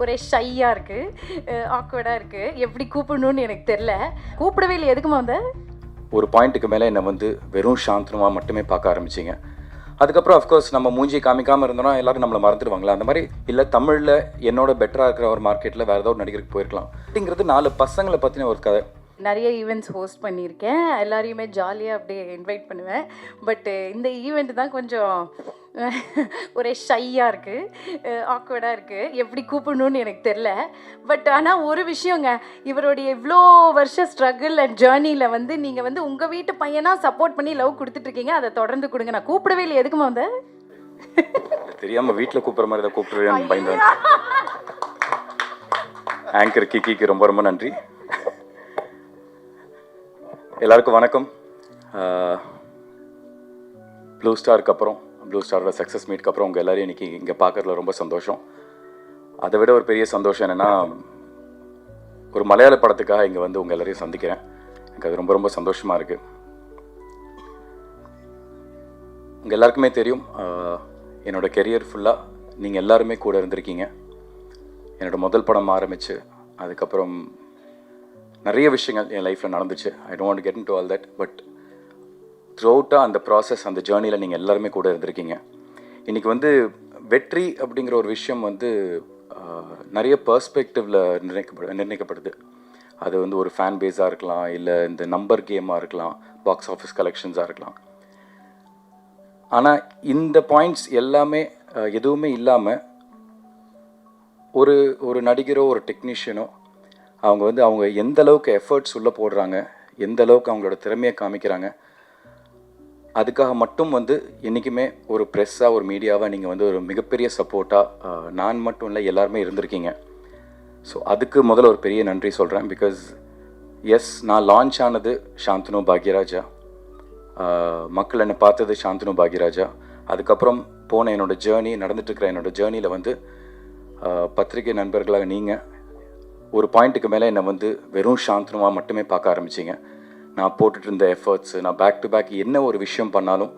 ஒரே ஷையாக இருக்குது, ஆக்வர்டாக இருக்குது. எப்படி கூப்பிடணும்னு எனக்கு தெரில. கூப்பிடவே இல்லை. எதுக்குமா வந்த? ஒரு பாயிண்ட்டுக்கு மேலே என்னை வந்து வெறும் சாந்தனமாக மட்டுமே பார்க்க ஆரம்பிச்சிங்க. அதுக்கப்புறம் அஃப்கோர்ஸ் நம்ம மூஞ்சி காமிக்காமல் இருந்தோம்னா எல்லோரும் நம்மளை மறந்துடுவாங்களா? அந்த மாதிரி இல்லை, தமிழில் என்னோட பெட்டராக இருக்கிற ஒரு மார்க்கெட்டில் வேறு ஏதோ ஒரு நடிகருக்கு போயிருக்கலாம் அப்படிங்கிறது 4 பசங்களை பற்றின ஒரு கதை. நிறைய ஈவெண்ட்ஸ் ஹோஸ்ட் பண்ணியிருக்கேன். எல்லாரையுமே ஜாலியாக அப்படியே இன்வைட் பண்ணுவேன். பட்டு இந்த ஈவெண்ட் தான் கொஞ்சம் ஒரே ஷையாக இருக்குது, ஆக்வர்டாக இருக்குது. எப்படி கூப்பிடணும்னு எனக்கு தெரில. பட் ஆனால் ஒரு விஷயங்க, இவருடைய இவ்வளோ வருஷ ஸ்ட்ரகிள் அண்ட் ஜேர்னியில் வந்து நீங்கள் வந்து உங்கள் வீட்டு பையனாக சப்போர்ட் பண்ணி லவ் கொடுத்துட்ருக்கீங்க. அதை தொடர்ந்து கொடுங்க. நான் கூப்பிடவே இல்லை. எதுக்குமா வந்த? தெரியாமல் வீட்டில் கூப்பிட்ற மாதிரி தான் கூப்பிட்டுருவேன் பயந்து. ஆங்கர் கிக்கிக்கு ரொம்ப ரொம்ப நன்றி. எல்லாருக்கும் வணக்கம். ப்ளூ ஸ்டாருக்கு அப்புறம், ப்ளூ ஸ்டாரோட சக்ஸஸ் மீட்க்கு அப்புறம் உங்கள் எல்லோரையும் இன்றைக்கி இங்கே பார்க்குறதுல ரொம்ப சந்தோஷம். அதை விட ஒரு பெரிய சந்தோஷம் என்னென்னா, ஒரு மலையாள படத்துக்காக இங்கே வந்து உங்கள் எல்லோரையும் சந்திக்கிறேன். எனக்கு அது ரொம்ப ரொம்ப சந்தோஷமாக இருக்குது. உங்கள் எல்லாருக்குமே தெரியும், என்னோடய கெரியர் ஃபுல்லாக நீங்கள் எல்லாருமே கூட இருந்திருக்கீங்க. என்னோடய முதல் படம் ஆரம்பித்து அதுக்கப்புறம் நிறைய விஷயங்கள் என் லைஃப்பில் நடந்துச்சு. I don't want to get into all that. But த்ரூஅவுட்டாக அந்த ப்ராசஸ், அந்த ஜேர்னியில் நீங்கள் எல்லாருமே கூட இருந்திருக்கீங்க. இன்றைக்கி வந்து வெற்றி அப்படிங்கிற ஒரு விஷயம் வந்து நிறைய பெர்ஸ்பெக்டிவில் நிர்ணயிக்கப்படுது. அது வந்து ஒரு ஃபேன் பேஸாக இருக்கலாம், இல்லை இந்த நம்பர் கேமாக இருக்கலாம், பாக்ஸ் ஆஃபீஸ் கலெக்ஷன்ஸாக இருக்கலாம். ஆனால் இந்த பாயிண்ட்ஸ் எல்லாமே எதுவுமே இல்லாமல் ஒரு நடிகரோ ஒரு டெக்னீஷியனோ அவங்க எந்த அளவுக்கு எஃபர்ட்ஸ் உள்ளே போடுறாங்க, எந்த அளவுக்கு அவங்களோட திறமையை காமிக்கிறாங்க, அதுக்காக மட்டும் வந்து என்றைக்குமே ஒரு ப்ரெஸ்ஸாக, ஒரு மீடியாவாக நீங்கள் வந்து ஒரு மிகப்பெரிய சப்போர்ட்டாக நான் மட்டும் இல்லை எல்லாருமே இருந்திருக்கீங்க. ஸோ அதுக்கு முதல்ல ஒரு பெரிய நன்றி சொல்கிறேன். பிகாஸ் எஸ், நான் லான்ச் ஆனது சாந்தனு பாக்யராஜா, மக்கள் என்னை பார்த்தது சாந்தனு பாக்யராஜா. அதுக்கப்புறம் போன என்னோடய ஜேர்னி, நடந்துட்டுருக்கிற என்னோடய ஜேர்னியில் வந்து பத்திரிகை நண்பர்களாக நீங்கள் ஒரு பாயிண்ட்டுக்கு மேலே என்னை வந்து வெறும் சாந்தனமாக மட்டுமே பார்க்க ஆரம்பிச்சிங்க. நான் போட்டுட்டு இருந்த எஃபர்ட்ஸு, நான் பேக் டு பேக் என்ன ஒரு விஷயம் பண்ணாலும்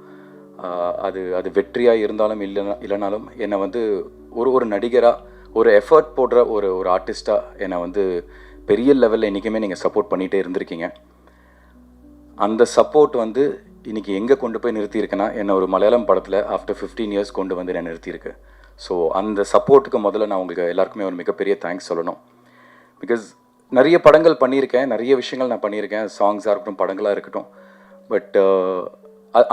அது வெற்றியாக இருந்தாலும் இல்லைனாலும் என்னை வந்து ஒரு நடிகராக, ஒரு எஃபர்ட் போடுற ஒரு ஆர்டிஸ்ட்டாக என்னை வந்து பெரிய லெவலில் இன்றைக்குமே நீங்கள் சப்போர்ட் பண்ணிகிட்டே இருந்திருக்கீங்க. அந்த சப்போர்ட் வந்து இன்றைக்கி எங்கே கொண்டு போய் நிறுத்தியிருக்கேன்னா, என்னை ஒரு மலையாளம் படத்தில் ஆஃப்டர் 15 இயர்ஸ் கொண்டு வந்து என்னை நிறுத்தியிருக்கு. ஸோ அந்த சப்போர்ட்டுக்கு முதல்ல நான் உங்களுக்கு எல்லாருக்குமே ஒரு மிகப்பெரிய தேங்க்ஸ் சொல்லணும். பிகாஸ் நிறைய படங்கள் பண்ணியிருக்கேன், நிறைய விஷயங்கள் நான் பண்ணியிருக்கேன், சாங்ஸாக இருக்கட்டும், படங்களாக இருக்கட்டும். பட்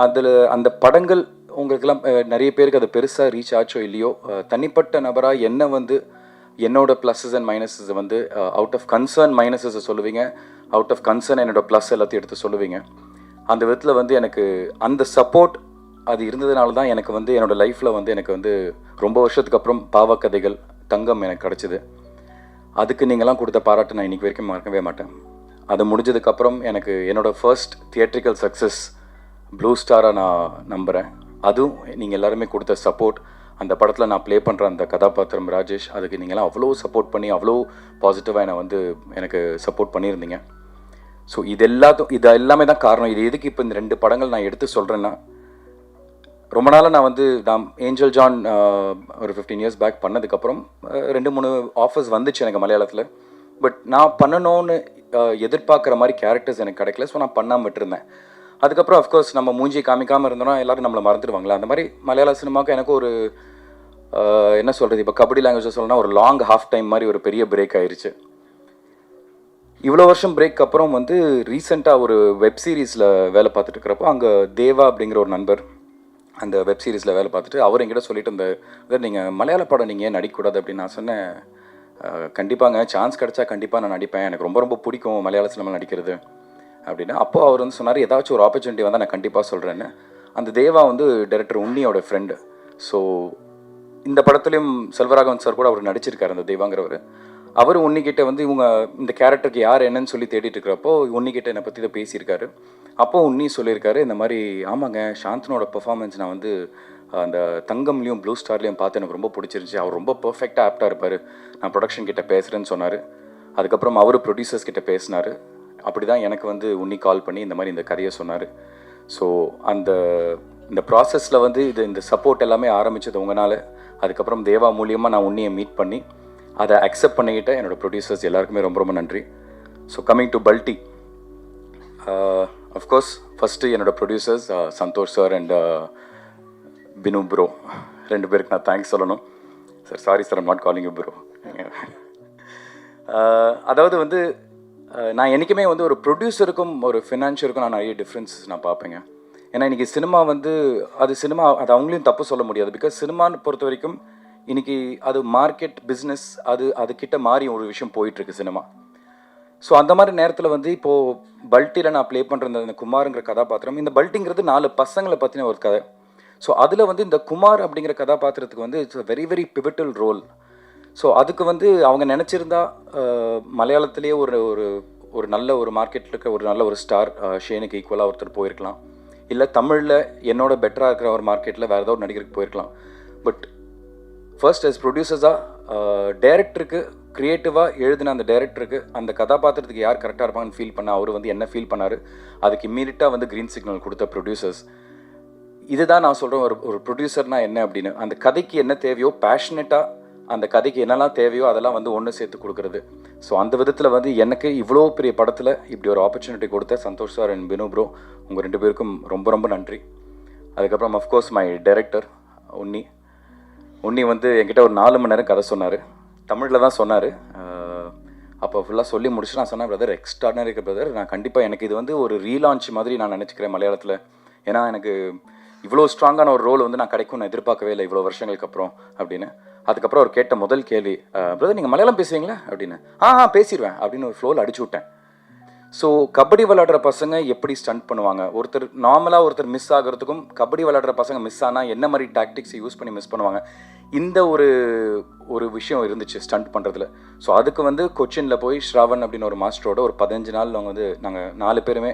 அதில் அந்த படங்கள் உங்களுக்கெல்லாம் நிறைய பேருக்கு அது பெருசாக ரீச் ஆச்சோ இல்லையோ, தனிப்பட்ட நபராக என்ன வந்து என்னோட ப்ளஸஸ் அண்ட் மைனஸஸ் வந்து அவுட் ஆஃப் கன்சர்ன் மைனஸஸை சொல்லுவீங்க, அவுட் ஆஃப் கன்சர்ன் என்னோட ப்ளஸ் எல்லாத்தையும் எடுத்து சொல்லுவீங்க. அந்த விதத்தில் வந்து எனக்கு அந்த சப்போர்ட் அது இருந்ததுனால தான் எனக்கு வந்து என்னோடய லைஃப்பில் வந்து எனக்கு வந்து ரொம்ப வருஷத்துக்கு அப்புறம் பாவக்கதைகள், தங்கம் எனக்கு கிடச்சிது. அதுக்கு நீங்கள்லாம் கொடுத்த பாராட்டு நான் இன்றைக்கி வரைக்கும் மறக்கவே மாட்டேன். அது முடிஞ்சதுக்கப்புறம் எனக்கு என்னோடய ஃபர்ஸ்ட் தியேட்ரிக்கல் சக்ஸஸ் ப்ளூ ஸ்டாராக நான் நம்புகிறேன். அதுவும் நீங்கள் எல்லாருமே கொடுத்த சப்போர்ட். அந்த படத்தில் நான் ப்ளே பண்ணுற அந்த கதாபாத்திரம் ராஜேஷ், அதுக்கு நீங்கள்லாம் அவ்வளோ சப்போர்ட் பண்ணி அவ்வளோ பாசிட்டிவாக என்னை வந்து எனக்கு சப்போர்ட் பண்ணியிருந்தீங்க. ஸோ இது எல்லாமே தான் காரணம். இது எதுக்கு இப்போ இந்த 2 படங்கள் நான் எடுத்து சொல்கிறேன்னா, ரொம்ப நாளாக நான் ஏஞ்சல் ஜான் ஒரு 15 இயர்ஸ் பேக் பண்ணதுக்கப்புறம் 2-3 ஆஃபர்ஸ் வந்துச்சு எனக்கு மலையாளத்தில். பட் நான் பண்ணணும்னு எதிர்பார்க்குற மாதிரி கேரக்டர்ஸ் எனக்கு கிடைக்கல. ஸோ நான் பண்ணாமல் விட்டுருந்தேன். அதுக்கப்புறம் அஃப்கோர்ஸ் நம்ம மூஞ்சி காமிக்காமல் இருந்தோம்னா எல்லோரும் நம்மளை மறந்துடுவாங்களா? அந்த மாதிரி மலையாள சினிமாவுக்கு எனக்கு ஒரு என்ன சொல்கிறது, இப்போ கபடி லாங்குவேஜ் சொல்லணும்னா ஒரு லாங் ஹாஃப் டைம் மாதிரி ஒரு பெரிய பிரேக் ஆயிடுச்சு. இவ்வளோ வருஷம் பிரேக் அப்புறம் வந்து ரீசெண்டாக ஒரு வெப் சீரிஸில் வேலை பார்த்துட்டு இருக்கிறப்போ, அங்கே தேவா அப்படிங்கிற ஒரு நண்பர் அந்த வெப் சீரிஸில் வேலை பார்த்துட்டு அவர் என்கிட்ட சொல்லிட்டு இருந்த, நீங்கள் மலையாள படம் நீங்கள் ஏன் நடிக்கக்கூடாது அப்படின்னு நான் சொன்னேன். கண்டிப்பாங்க, சான்ஸ் கிடச்சா கண்டிப்பாக நான் நடிப்பேன், எனக்கு ரொம்ப ரொம்ப பிடிக்கும் மலையாள சினிமா நடிக்கிறது அப்படின்னா. அப்போது அவர் வந்து சொன்னார், ஏதாச்சும் ஒரு ஆப்பர்ச்சுனிட்டி வந்தால் நான் கண்டிப்பாக சொல்கிறேன்னு. அந்த தேவா வந்து டைரக்டர் உன்னியோட ஃப்ரெண்டு. ஸோ இந்த படத்துலேயும் செல்வராகவன் சார் கூட அவர் நடிச்சிருக்காரு, அந்த தேவாங்கிறவர். அவர் உன்னிக்கிட்ட வந்து இவங்க இந்த கேரக்டருக்கு யார் என்னன்னு சொல்லி தேடிட்டு இருக்கிறப்போ உன்னிக்கிட்ட என்னை பற்றி இதை பேசியிருக்காரு. அப்போது உன்னி சொல்லியிருக்காரு, இந்த மாதிரி ஆமாங்க, சாந்தனோட பெர்ஃபார்மன்ஸ் நான் வந்து அந்த தங்கம்லேயும் ப்ளூ ஸ்டார்லேயும் பார்த்து எனக்கு ரொம்ப பிடிச்சிருந்துச்சி, அவர் ரொம்ப பர்ஃபெக்டாக ஆப்டாக இருப்பார், நான் ப்ரொடக்ஷன் கிட்ட பேசுகிறேன்னு சொன்னார். அதுக்கப்புறம் அவர் ப்ரொடியூசர்ஸ் கிட்ட பேசினார். அப்படி தான் எனக்கு வந்து உன்னி கால் பண்ணி இந்த மாதிரி இந்த கதையை சொன்னார். ஸோ இந்த ப்ராசஸில் வந்து இந்த சப்போர்ட் எல்லாமே ஆரம்பித்தது உங்களால். அதுக்கப்புறம் தேவா மூலியமாக நான் உன்னியை மீட் பண்ணி அதை அக்செப்ட் பண்ணிக்கிட்ட என்னோடய ப்ரொடியூசர்ஸ் எல்லாருக்குமே ரொம்ப ரொம்ப நன்றி. So coming to Balti, of course first என்னோடய producers Santhosh sir and Binu bro, 2 பேருக்கு நான் தேங்க்ஸ் சொல்லணும். Sir sorry sir, I'm not calling you bro. அதாவது வந்து நான் என்றைக்குமே வந்து ஒரு ப்ரொடியூசருக்கும் ஒரு ஃபினான்ஷியருக்கும் நான் நிறைய டிஃப்ரென்ஸஸ் நான் பார்ப்பேங்க. ஏன்னா இன்றைக்கி சினிமா வந்து அது சினிமா, அது அவங்களையும் தப்பு சொல்ல முடியாது. பிகாஸ் சினிமான்னு பொறுத்த வரைக்கும் இன்றைக்கி அது மார்க்கெட் பிஸ்னஸ், அதுக்கிட்ட மாறி ஒரு விஷயம் போயிட்டுருக்கு சினிமா. ஸோ அந்த மாதிரி நேரத்தில் வந்து இப்போது பல்ட்டியில் நான் ப்ளே பண்ணுற இந்த குமாருங்கிற கதாபாத்திரம், இந்த பல்ட்டிங்கிறது 4 பசங்களை பற்றின ஒரு கதை. ஸோ அதில் வந்து இந்த குமார் அப்படிங்கிற கதாபாத்திரத்துக்கு வந்து it's a very very pivotal role. So அதுக்கு வந்து அவங்க நினச்சிருந்தா மலையாளத்திலேயே ஒரு ஒரு ஒரு நல்ல ஒரு மார்க்கெட்டில் இருக்க ஒரு நல்ல ஒரு ஸ்டார் ஷேனுக்கு ஈக்குவலாக ஒருத்தர் போயிருக்கலாம். இல்லை தமிழில் என்னோட பெட்டராக இருக்கிற ஒரு மார்க்கெட்டில் வேறு ஏதாவது ஒரு நடிகருக்கு போயிருக்கலாம். பட் ஃபர்ஸ்ட் as ப்ரொடியூசர்ஸாக டைரக்டருக்கு க்ரியேட்டிவாக எழுதின அந்த டைரக்டருக்கு அந்த கதாபாத்திரத்துக்கு யார் கரெக்டாக இருப்பாங்கன்னு ஃபீல் பண்ண அவர் வந்து என்ன ஃபீல் பண்ணார், அதுக்கு இம்மீடியட்டாக வந்து க்ரீன் சிக்னல் கொடுத்த ப்ரொடியூசர்ஸ். இதுதான் நான் சொல்கிறேன் ஒரு ப்ரொடியூசர்னால் என்ன அப்படின்னு. அந்த கதைக்கு என்ன தேவையோ பேஷனட்டாக அந்த கதைக்கு என்னெல்லாம் தேவையோ அதெல்லாம் வந்து ஒன்று சேர்த்து கொடுக்குறது. ஸோ அந்த விதத்தில் வந்து எனக்கு இவ்வளோ பெரிய படத்தில் இப்படி ஒரு ஆப்பர்ச்சுனிட்டி கொடுத்த Santhosh sir and Binu bro, உங்கள் 2 பேருக்கும் ரொம்ப ரொம்ப நன்றி. அதுக்கப்புறம் அஃப்கோர்ஸ் மை டைரக்டர் உன்னி வந்து என்கிட்ட ஒரு 4 மணி நேரம் கதை சொன்னார். தமிழில் தான் சொன்னார். அப்போ ஃபுல்லாக சொல்லி முடிச்சு நான் சொன்னேன், பிரதர் எக்ஸ்ட்ராடனரி பிரதர், நான் கண்டிப்பாக எனக்கு இது வந்து ஒரு ரீலான்ச் மாதிரி நான் நினச்சிக்கிறேன் மலையாளத்தில். ஏன்னா எனக்கு இவ்வளோ ஸ்ட்ராங்கான ஒரு ரோல் வந்து நான் கிடைக்கும் நான் எதிர்பார்க்கவே இல்லை இவ்வளோ வருஷங்களுக்கு அப்புறம் அப்படின்னு. அதுக்கப்புறம் அவர் கேட்ட முதல் கேள்வி, பிரதர் நீங்கள் மலையாளம் பேசுவீங்களா அப்படின்னு. பேசிடுவேன் அப்படின்னு ஒரு ஃப்ளோவில் அடிச்சு விட்டேன். ஸோ கபடி விளையாடுற பசங்க எப்படி ஸ்டண்ட் பண்ணுவாங்க, ஒருத்தர் மிஸ் ஆகிறதுக்கும் கபடி விளையாடுற பசங்க மிஸ் ஆனால் என்ன மாதிரி டாக்டிக்ஸ் யூஸ் பண்ணி மிஸ் பண்ணுவாங்க, இந்த ஒரு விஷயம் இருந்துச்சு ஸ்டண்ட் பண்ணுறதுல. ஸோ அதுக்கு வந்து கொச்சினில் போய் ஸ்ராவன் அப்படின்னு ஒரு மாஸ்டரோட ஒரு 15 நாள் நாங்கள் 4 பேருமே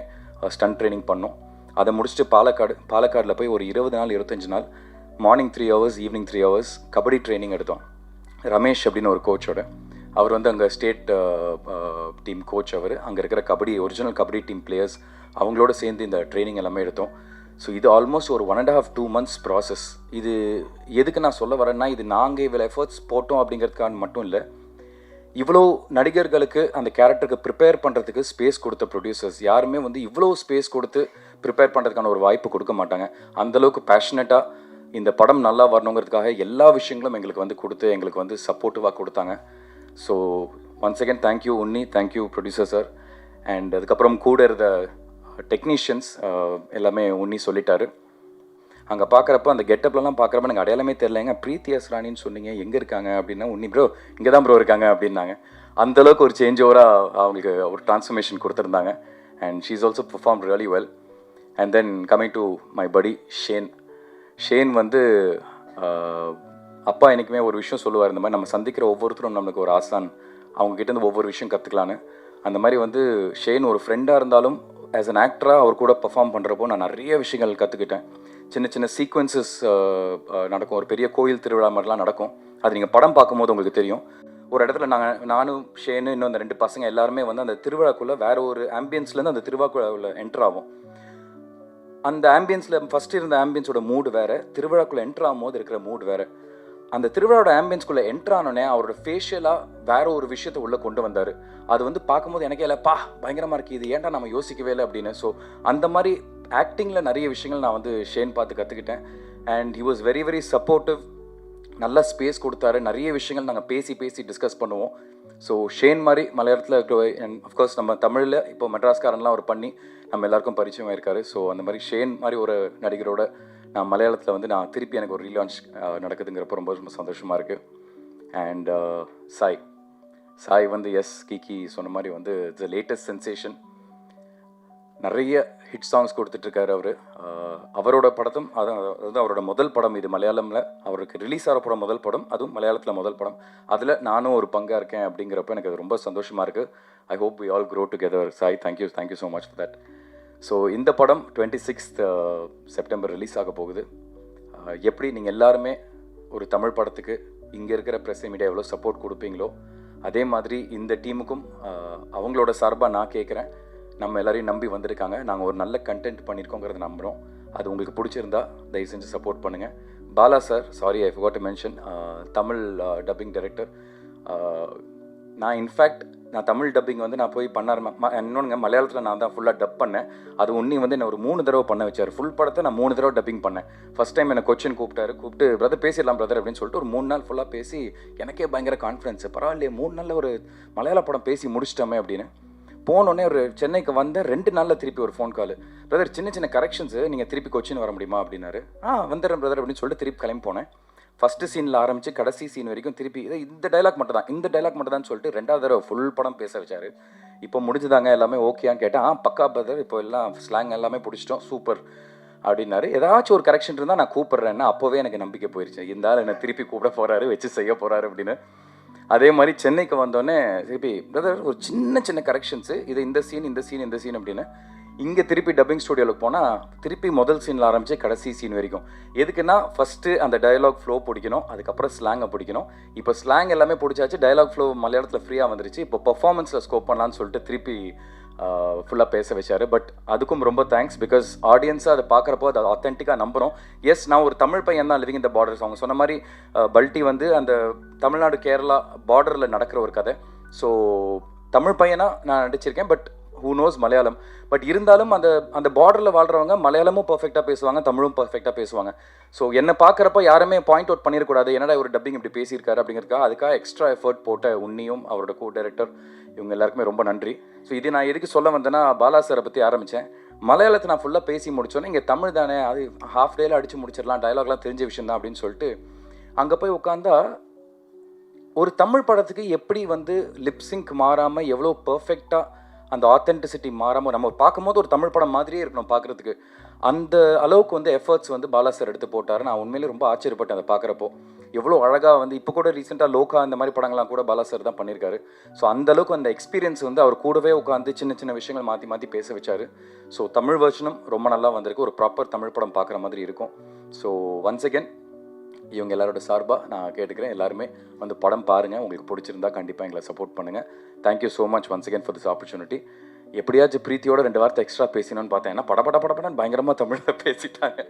ஸ்டண்ட் ட்ரைனிங் பண்ணோம். அதை முடிச்சுட்டு பாலக்காடில் போய் ஒரு 20 நாள் 25 நாள் morning 3 hours evening 3 hours kabaddi training எடுத்தோம். ரமேஷ் அப்படின்னு ஒரு கோச்சோட, அவர் வந்து அங்கே ஸ்டேட் டீம் கோச். அவர் அங்கே இருக்கிற ஒரிஜினல் கபடி டீம் பிளேயர்ஸ் அவங்களோட சேர்ந்து இந்த ட்ரைனிங் எல்லாமே எடுத்தோம். ஸோ இது ஆல்மோஸ்ட் ஒரு 1.5-2 months ப்ராசஸ். இது எதுக்கு நான் சொல்ல வரேன்னா, இது நாங்கள் இவ்வளோ எஃபர்ட்ஸ் போட்டோம் அப்படிங்கிறதுக்கான மட்டும் இல்லை, இவ்வளோ நடிகர்களுக்கு அந்த கேரக்டருக்கு ப்ரிப்பேர் பண்ணுறதுக்கு ஸ்பேஸ் கொடுத்த ப்ரொடியூசர்ஸ் யாருமே வந்து இவ்வளோ ஸ்பேஸ் கொடுத்து ப்ரிப்பேர் பண்ணுறதுக்கான ஒரு வாய்ப்பு கொடுக்க மாட்டாங்க. அந்தளவுக்கு பேஷனட்டாக இந்த படம் நல்லா வரணுங்கிறதுக்காக எல்லா விஷயங்களும் எங்களுக்கு வந்து கொடுத்து எங்களுக்கு வந்து சப்போர்ட்டிவாக கொடுத்தாங்க. So once again thank you Unni, thank you producer sir. And அதுக்கப்புறம் கூட இருந்த டெக்னீஷியன்ஸ் எல்லாமே உன்னி சொல்லிட்டாரு. அங்கே பார்க்குறப்ப அந்த கெட்டப்லலாம் பார்க்குறப்ப எனக்கு அடையாளமே தெரியலைங்க. பிரீத்தி எஸ் ராணின்னு சொன்னீங்க, எங்கே இருக்காங்க அப்படின்னா, உன்னி ப்ரோ இங்கே தான் ப்ரோ இருக்காங்க அப்படின்னாங்க. அந்தளவுக்கு ஒரு சேஞ்ச் ஓவராக அவங்களுக்கு ஒரு ட்ரான்ஸ்ஃபர்மேஷன் கொடுத்துருந்தாங்க. And she is also perform really well. And then coming to my படி ஷேன் வந்து அப்பா என்றைக்குமே ஒரு விஷயம் சொல்லுவார், இந்த மாதிரி நம்ம சந்திக்கிற ஒவ்வொருத்தரும் நம்மளுக்கு ஒரு ஆசான், அவங்ககிட்டேருந்து ஒவ்வொரு விஷயம் கற்றுக்கலான்னு. அந்த மாதிரி வந்து ஷேன் ஒரு ஃப்ரெண்டாக இருந்தாலும் ஆஸ் அன் ஆக்டராக அவர் கூட பெர்ஃபார்ம் பண்ணுறப்போ நான் நிறைய விஷயங்கள் கற்றுக்கிட்டேன். சின்ன சின்ன சீக்வன்சஸ் நடக்கும், ஒரு பெரிய கோயில் திருவிழா மாதிரிலாம் நடக்கும். அது நீங்கள் படம் பார்க்கும்போது உங்களுக்கு தெரியும். ஒரு இடத்துல நானும் ஷேனு இன்னும் அந்த 2 பசங்க எல்லாருமே வந்து அந்த திருவிழாக்குள்ளே வேறு ஒரு ஆம்பியன்ஸ்லேருந்து அந்த திருவிழாக்குள்ள என்டர் ஆகும். அந்த ஆம்பியன்ஸில் ஃபஸ்ட்டு இருந்த ஆம்பியன்ஸோட மூடு வேறு, திருவிழாக்குள்ளே என்ட்ரு ஆகும்போது இருக்கிற மூடு வேறு. அந்த திருவிழாவோட ஆம்பியன்ஸ்குள்ளே என்ட்ரு ஆனோடனே அவரோட ஃபேஷியலாக வேறு ஒரு விஷயத்தை உள்ளே கொண்டு வந்தார். அது வந்து பார்க்கும்போது எனக்கே இல்லைப்பா பயங்கரமாக இருக்குது, இது ஏன்டா நம்ம யோசிக்கவே இல்லை அப்படின்னு. ஸோ அந்த மாதிரி ஆக்டிங்கில் நிறைய விஷயங்கள் நான் வந்து ஷேன் பார்த்து கற்றுக்கிட்டேன். And he was very very supportive, நல்ல ஸ்பேஸ் கொடுத்தாரு. நிறைய விஷயங்கள் நாங்கள் பேசி டிஸ்கஸ் பண்ணுவோம். ஸோ ஷேன் மாதிரி மலையாளத்தில் அண்ட் அஃப்கோர்ஸ் நம்ம தமிழில் இப்போ மெட்ராஸ்காரன்லாம் அவர் பண்ணி நம்ம எல்லாருக்கும் பரிச்சயமாக இருக்கார். ஸோ அந்த மாதிரி ஷேன் மாதிரி ஒரு நடிகரோட நான் மலையாளத்தில் வந்து நான் திருப்பி எனக்கு ஒரு ரீலான்ச் நடக்குதுங்கிறப்ப ரொம்ப ரொம்ப சந்தோஷமாக இருக்குது. அண்ட் சாய் வந்து கீகி சொன்ன மாதிரி வந்து இட்ஸ் லேட்டஸ்ட் சென்சேஷன். நிறைய ஹிட் சாங்ஸ் கொடுத்துட்ருக்காரு அவர். அவரோட படத்தும் அதாவது அவரோட முதல் படம் இது மலையாளமில் அவருக்கு ரிலீஸ் ஆகிற முதல் படம், அதுவும் மலையாளத்தில் முதல் படம். அதில் நானும் ஒரு பங்காக இருக்கேன் அப்படிங்கிறப்ப எனக்கு அது ரொம்ப சந்தோஷமாக இருக்குது. I hope we all grow together. Sai, thank you so much for that. So இந்த படம் 26th September ரிலீஸ் ஆக போகுது. எப்படி நீங்கள் எல்லாருமே ஒரு தமிழ் படத்துக்கு இங்கே இருக்கிற ப்ரெஸ் மீடியா எவ்வளோ சப்போர்ட் கொடுப்பீங்களோ அதே மாதிரி இந்த டீமுக்கும் அவங்களோட சார்பாக நான் கேட்குறேன், நம்ம எல்லாரையும் நம்பி வந்திருக்காங்க, நாங்கள் ஒரு நல்ல கண்டென்ட் பண்ணியிருக்கோங்கிறத நம்புகிறோம். அது உங்களுக்கு பிடிச்சிருந்தா தயவு செஞ்சு சப்போர்ட் பண்ணுங்கள். Bala sir, sorry I forgot to mention, Tamil dubbing director. நான் இன்ஃபேக்ட் நான் தமிழ் டப்பிங் வந்து நான் போய் பண்ண இன்னொன்றுங்க, மலையாளத்தில் நான் தான் ஃபுல்லாக டப் பண்ணேன். அது வந்து என்ன ஒரு 3 தடவை பண்ண வச்சார். ஃபுல் படத்தை நான் 3 தடவை டப்பிங் பண்ணேன். ஃபஸ்ட் டைம் என்னை கொச்சின் கூப்பிட்டு பிரதர் பேசிடலாம் பிரதர் அப்படின்னு சொல்லிட்டு ஒரு 3 நாள் ஃபுல்லாக பேசி எனக்கே பயங்கர கான்ஃபிடன்ஸ். பரவாயில்லையே 3 நாளில் ஒரு மலையாள படம் பேசி முடிச்சிட்டோமே அப்படின்னு. போனோடனே ஒரு சென்னைக்கு வந்த 2 நாளில் திருப்பி ஒரு ஃபோன் கால், பிரதர் சின்ன சின்ன கரெக்ஷன்ஸு, நீங்கள் திருப்பி கொச்சின் வர முடியுமா அப்படின்னாரு. வந்துடுறேன் பிரதர் அப்படின்னு சொல்லிட்டு திருப்பி கிளம்பி போனேன். ஃபஸ்ட்டு சீனில் ஆரம்பித்து கடைசி சீன் வரைக்கும் திருப்பி இந்த டைலாக் மட்டும் தான் சொல்லிட்டு 2வது தடவை ஃபுல் படம் பேச வச்சார். இப்போ முடிஞ்சுதாங்க எல்லாமே ஓகேயான்னு கேட்டேன். பக்கா பிரதர், இப்போ எல்லாம் ஸ்லாங் எல்லாமே பிடிச்சிட்டோம், சூப்பர் அப்படின்னாரு. ஏதாச்சும் ஒரு கரெக்ஷன் இருந்தால் நான் கூப்பிட்றேன்னா அப்போவே எனக்கு நம்பிக்கை போயிடுச்சு, இருந்தாலும் என்னை திருப்பி கூப்பிட போகிறாரு, வச்சு செய்ய போகிறாரு அப்படின்னு. அதே மாதிரி சென்னைக்கு வந்தோடனே திருப்பி பிரதர் ஒரு சின்ன சின்ன கரெக்ஷன்ஸு, இது இந்த சீன் அப்படின்னு. இங்கே திருப்பி டப்பிங் ஸ்டுடியோவில் போனால் திருப்பி முதல் சீனில் ஆரம்பித்து கடைசி சீன் வரைக்கும். எதுக்குன்னா ஃபஸ்ட்டு அந்த டயலாக் ஃப்ளோ பிடிக்கணும், அதுக்கப்புறம் ஸ்லாங்கை பிடிக்கணும். இப்போ ஸ்லாங் எல்லாமே பிடிச்சாச்சு, டயலாக் ஃப்ளோ மலையாளத்தில் ஃப்ரீயாக வந்துருச்சு. இப்போ பர்ஃபார்மன்ஸில் ஸ்கோப் பண்ணலான்னு சொல்லிட்டு திருப்பி ஃபுல்லாக பேச வச்சார். பட் அதுக்கும் ரொம்ப தேங்க்ஸ், பிகாஸ் ஆடியன்ஸாக அதை பார்க்குறப்போ அதை ஆத்தென்டிக்காக நம்புகிறோம். எஸ், நான் ஒரு தமிழ் பையன் தான், லிவிங் இந்த பார்டர்ஸ். அவங்க சொன்ன மாதிரி பல்ட்டி வந்து அந்த தமிழ்நாடு கேரளா பார்டரில் நடக்கிற ஒரு கதை. ஸோ தமிழ் பையனாக நான் நடிச்சிருக்கேன், but who knows Malayalam. But இருந்தாலும் அந்த பார்டரில் வாழ்கிறவங்க மலையாளமும் பர்ஃபெக்டாக பேசுவாங்க, தமிழும் பர்ஃபெக்டாக பேசுவாங்க. ஸோ என்னை பார்க்குறப்ப யாருமே பாயிண்ட் அவுட் பண்ணிடக்கூடாது, என்னடா ஒரு டப்பிங் இப்படி பேசியிருக்காரு அப்படிங்கிறதுக்காக அதுக்காக எக்ஸ்ட்ரா எஃபர்ட் போட்ட உன்னியும் அவரோட கோ டைரக்டர் இவங்க எல்லாருக்குமே ரொம்ப நன்றி. ஸோ இது நான் எதுக்கு சொல்ல வந்தேன்னா, பாலா சாரை பற்றி ஆரம்பித்தேன். மலையாளத்தை நான் ஃபுல்லாக பேசி முடித்தோன்னே இங்கே தமிழ் தானே, அது ஹாஃப் டேயில் அடித்து முடிச்சிடலாம், டயலாக்லாம் தெரிஞ்ச விஷயம் தான் அப்படின்னு சொல்லிட்டு அங்கே போய் உட்காந்தா ஒரு தமிழ் படத்துக்கு எப்படி வந்து லிப்ஸிங்க் மாறாமல் எவ்வளோ பர்ஃபெக்டாக அந்த ஆத்தென்டிசிட்டி மாறாமல் நம்ம பார்க்கும்போது ஒரு தமிழ் படம் மாதிரியே இருக்கணும் பார்க்குறதுக்கு, அந்த அளவுக்கு வந்து எஃபர்ட்ஸ் வந்து பாலா சார் எடுத்து போட்டார். நான் உண்மையிலே ரொம்ப ஆச்சரியப்பட்டேன் அதை பார்க்குறப்போ. எவ்வளோ அழகாக வந்து இப்போ கூட ரீசெண்டாக லோகா இந்த மாதிரி படங்கள்லாம் கூட பாலா சார் தான் பண்ணியிருக்காரு. ஸோ அந்தளவுக்கு அந்த எக்ஸ்பீரியன்ஸ் வந்து அவர் கூடவே உட்காந்து சின்ன சின்ன விஷயங்கள் மாற்றி மாற்றி பேச வச்சார். ஸோ தமிழ் வெர்ஷனும் ரொம்ப நல்லா வந்திருக்கு, ஒரு ப்ராப்பர் தமிழ் படம் பார்க்குற மாதிரி இருக்கும். ஸோ ஒன்ஸ் அகேன் இவங்க எல்லாரோட சார்பாக நான் கேட்டுக்கிறேன், எல்லாருமே வந்து படம் பாருங்கள், உங்களுக்கு பிடிச்சிருந்தா கண்டிப்பாக எங்களை சப்போர்ட் பண்ணுங்கள். Thank you so much once again for this opportunity. எப்படியாச்சும் பிரீத்தியோட 2 வார்த்தை எக்ஸ்ட்ரா பேசினோன்னு பார்த்தேன், ஏன்னா படப்படன்னு பயங்கரமாக தமிழில் பேசிட்டாங்க.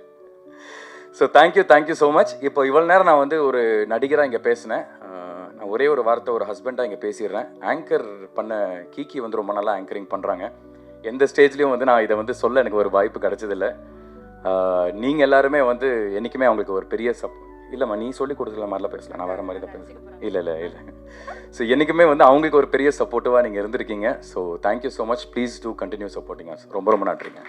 So thank you so much. இப்போ இவ்வளோ நேரம் நான் வந்து ஒரு நடிகராக இங்கே பேசினேன். நான் ஒரே ஒரு வார்த்தை ஒரு ஹஸ்பண்டாக இங்கே பேசிடுறேன். ஆங்கர் பண்ண கீக்கி வந்து ரொம்ப நல்லா ஆங்கரிங் பண்ணுறாங்க. எந்த ஸ்டேஜ்லேயும் வந்து நான் இதை வந்து சொல்ல எனக்கு ஒரு வாய்ப்பு கிடச்சதில்லை. நீங்கள் எல்லாருமே வந்து என்றைக்குமே அவங்களுக்கு ஒரு பெரிய இல்லைம்மா, நீ சொல்லி கொடுத்துருக்க மாதிரிலாம் பேசல, நான் வேறு மாதிரி தான் பேசுகிறேன். இல்லை. ஸோ என்றைக்குமே வந்து அவங்களுக்கு ஒரு பெரிய சப்போர்ட்டிவாக நீங்கள் இருந்திருக்கீங்க. So thank you so much. Please do continue supporting us. ரொம்ப நன்றிங்க.